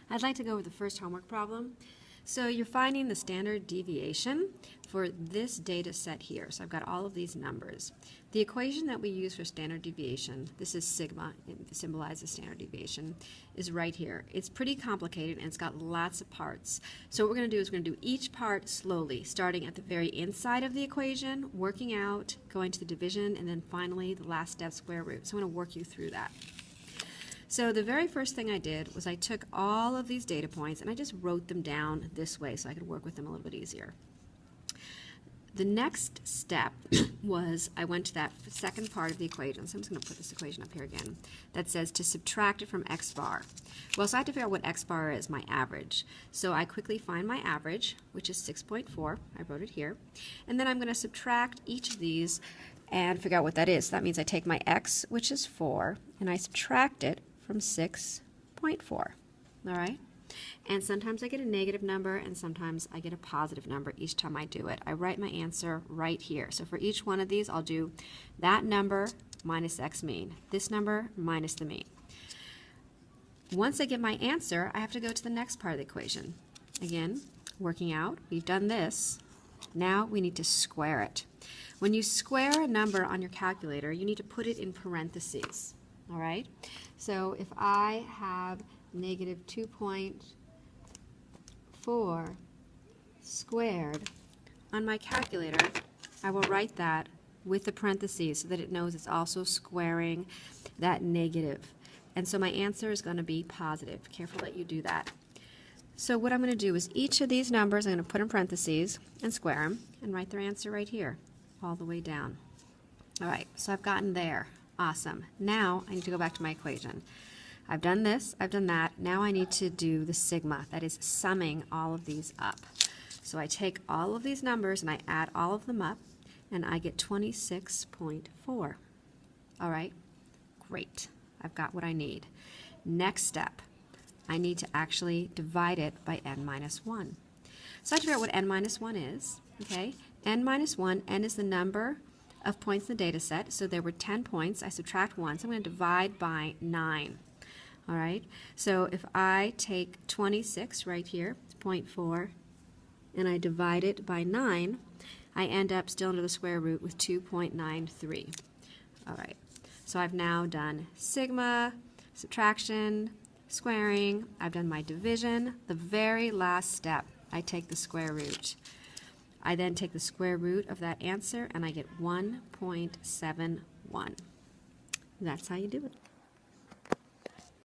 I'd like to go over the first homework problem. So you're finding the standard deviation for this data set here. So I've got all of these numbers. The equation that we use for standard deviation, this is sigma, it symbolizes standard deviation, is right here. It's pretty complicated and it's got lots of parts. So what we're going to do is we're going to do each part slowly, starting at the very inside of the equation, working out, going to the division, and then finally the last step, square root. So I'm going to work you through that. So the very first thing I did was I took all of these data points and I just wrote them down this way so I could work with them a little bit easier. The next step was I went to that second part of the equation, so I'm just going to put this equation up here again, that says to subtract it from x bar. Well, so I have to figure out what x bar is, my average. So I quickly find my average, which is 6.4. I wrote it here. And then I'm going to subtract each of these and figure out what that is. So that means I take my x, which is 4, and I subtract it from 6.4. All right? And sometimes I get a negative number and sometimes I get a positive number each time I do it. I write my answer right here. So for each one of these, I'll do that number minus x mean, this number minus the mean. Once I get my answer, I have to go to the next part of the equation. Again, working out, we've done this. Now we need to square it. When you square a number on your calculator, you need to put it in parentheses. All right? So if I have negative 2.4 squared on my calculator, I will write that with the parentheses so that it knows it's also squaring that negative. And so my answer is going to be positive. Careful that you do that. So what I'm going to do is each of these numbers I'm going to put in parentheses and square them and write their answer right here, all the way down. All right, so I've gotten there. Awesome. Now I need to go back to my equation. I've done this, I've done that. Now I need to do the sigma, that is summing all of these up. So I take all of these numbers and I add all of them up and I get 26.4. All right, great. I've got what I need. Next step, I need to actually divide it by n minus 1. So I have to figure out what n minus 1 is. Okay, n minus 1, n is the number of points in the data set. So there were 10 points. I subtract 1, so I'm going to divide by 9. All right, so if I take 26 right here, 0.4, and I divide it by 9, I end up still under the square root with 2.93. All right, so I've now done sigma, subtraction, squaring. I've done my division. The very last step, I take the square root. I then take the square root of that answer and I get 1.71. That's how you do it.